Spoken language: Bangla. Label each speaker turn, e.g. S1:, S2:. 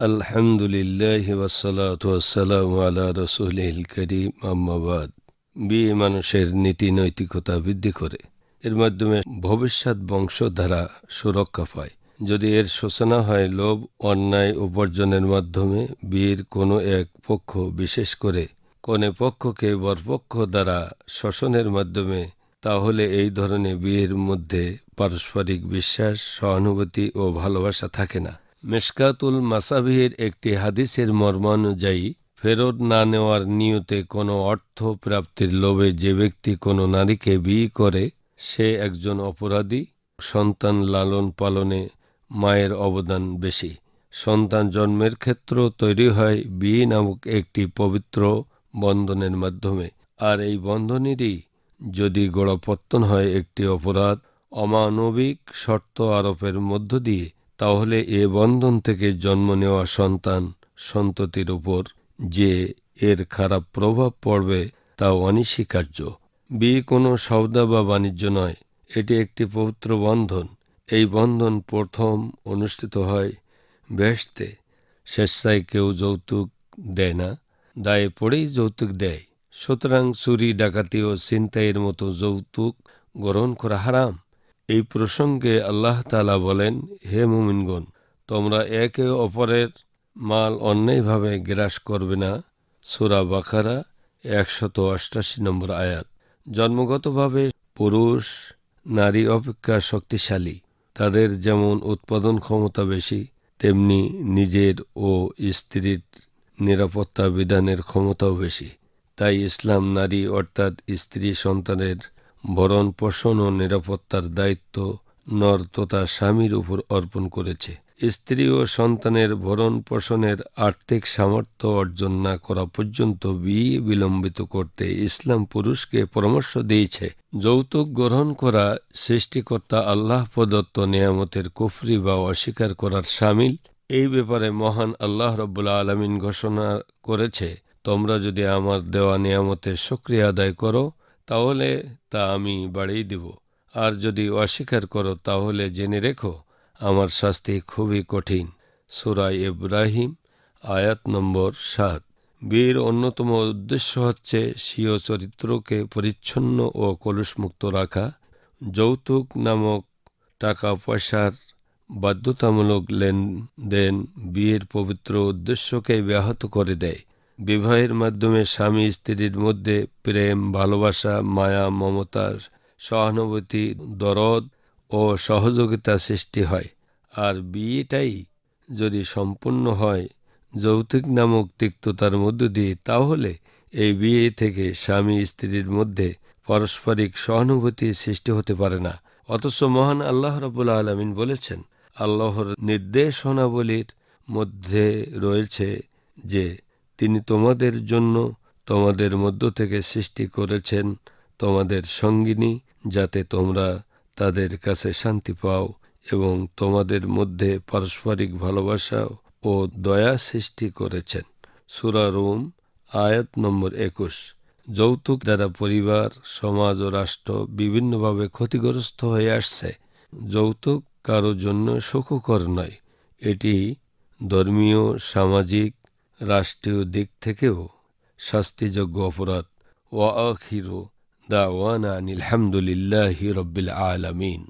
S1: আলহামদুলিল্লাহি ওয়াসসালাতু ওয়াসসালামু আলা রাসূলিল কারীম, আম্মা বাদ। বিয়ে মানুষের নীতি নৈতিকতা বৃদ্ধি করে, এর মাধ্যমে ভবিষ্যৎ বংশধারা সুরক্ষা পায়। যদি এর সূচনা হয় লোভ, অন্যায় উপার্জনের মাধ্যমে, বিয়ের কোনো এক পক্ষ, বিশেষ করে কনে পক্ষকে বরপক্ষ দ্বারা শোষণের মাধ্যমে, তাহলে এই ধরনের বিয়ের মধ্যে পারস্পরিক বিশ্বাস, সহানুভূতি ও ভালোবাসা থাকে না। মেশকাতুল মাসাবিহের একটি হাদিসের মর্মানুযায়ী, ফেরত না নেওয়ার নিয়তে কোনো অর্থ প্রাপ্তির লোভে যে ব্যক্তি কোনো নারীকে বিয়ে করে, সে একজন অপরাধী। সন্তান লালন পালনে মায়ের অবদান বেশি। সন্তান জন্মের ক্ষেত্র তৈরি হয় বিয়ে নামক একটি পবিত্র বন্ধনের মাধ্যমে, আর এই বন্ধনেরই যদি গোড়াপত্তন হয় একটি অপরাধ, অমানবিক শর্ত আরোপের মধ্য দিয়ে, তাহলে এ বন্ধন থেকে জন্ম নেওয়া সন্তান সন্ততির উপর যে এর খারাপ প্রভাব পড়বে তা অনস্বীকার্য। বিয়ে কোনো সওদা বা বাণিজ্য নয়, এটি একটি পবিত্র বন্ধন। এই বন্ধন প্রথম অনুষ্ঠিত হয় বেহেশতে। স্বেচ্ছায় কেউ যৌতুক দেয় না, দায়ে পড়েই যৌতুক দেয়। সুতরাং চুরি, ডাকাতি ও ছিনতাইয়ের মতো যৌতুক গ্রহণ করা হারাম। এই প্রসঙ্গে আল্লাহ তাআলা বলেন, হে মুমিনগণ, তোমরা একে অপরের মাল অন্যায়ভাবে গ্রাস করবে না। সূরা বাকারা 188 নম্বর আয়াত। জন্মগতভাবে পুরুষ নারী অপেক্ষা শক্তিশালী। তাদের যেমন উৎপাদন ক্ষমতা বেশি, তেমনি নিজের ও স্ত্রীর নিরাপত্তা বিধানের ক্ষমতাও বেশি। তাই ইসলাম নারী অর্থাৎ স্ত্রী সন্তানের ভরণ পোষণ ও নিরাপত্তার দায়িত্ব নর তথা স্বামীর উপর অর্পণ করেছে। স্ত্রী ও সন্তানের ভরণ পোষণের আর্থিক সামর্থ্য অর্জন না করা পর্যন্ত বিয়ে বিলম্বিত করতে ইসলাম পুরুষকে পরামর্শ দিয়েছে। যৌতুক গ্রহণ করা সৃষ্টিকর্তা আল্লাহ প্রদত্ত নেয়ামতের কুফরি বা অস্বীকার করার শামিল। এই ব্যাপারে মহান আল্লাহ রাব্বুল আলামিন ঘোষণা করেছে, তোমরা যদি আমার দেওয়া নেয়ামতের শুকরিয়া আদায় করো, তাহলে তা আমি বাড়িয়ে দেব, আর যদি অস্বীকার করো তাহলে জেনে রেখো আমার শাস্তি খুবই কঠিন। সূরা ইব্রাহিম আয়াত নম্বর 7। বিয়ের অন্যতম উদ্দেশ্য হচ্ছে স্বীয় চরিত্রকে পরিচ্ছন্ন ও কলুষমুক্ত রাখা। যৌতুক নামক টাকা পয়সার বাধ্যতামূলক লেনদেন বিয়ের পবিত্র উদ্দেশ্যকে ব্যাহত করে দেয়। বিবাহের মাধ্যমে স্বামী স্ত্রীর মধ্যে প্রেম, ভালোবাসা, মায়া, মমতা, সহানুভূতি, দরদ ও সহযোগিতা সৃষ্টি হয়। আর বিয়েটাই যদি সম্পূর্ণ হয় যৌতুক নামক তিক্ততার মধ্য দিয়ে, তাহলে এই বিয়ে থেকে স্বামী স্ত্রীর মধ্যে পারস্পরিক সহানুভূতি সৃষ্টি হতে পারে না। অথচ মহান আল্লাহ রাব্বুল আলামিন বলেছেন, আল্লাহর নির্দেশনাবলীর মধ্যে রয়েছে যে তিনি তোমাদের জন্য তোমাদের মধ্য থেকে সৃষ্টি করেছেন তোমাদের সঙ্গিনী, যাতে তোমরা তাদের কাছে শান্তি পাও, এবং তোমাদের মধ্যে পারস্পরিক ভালোবাসা ও দয়া সৃষ্টি করেছেন। সূরা রুম আয়াত নম্বর 21। যৌতুক দ্বারা পরিবার, সমাজ ও রাষ্ট্র বিভিন্নভাবে ক্ষতিগ্রস্ত হয়ে আসছে। যৌতুক কারো জন্য সুখকর নয়। এটি ধর্মীয়, সামাজিক, রাষ্ট্রীয় দিক থেকেও শাস্তিযোগ্য অপরাধ। ওয়া আখিরু দাওয়ানা আনিল হামদুলিল্লাহি রাব্বিল আলামিন।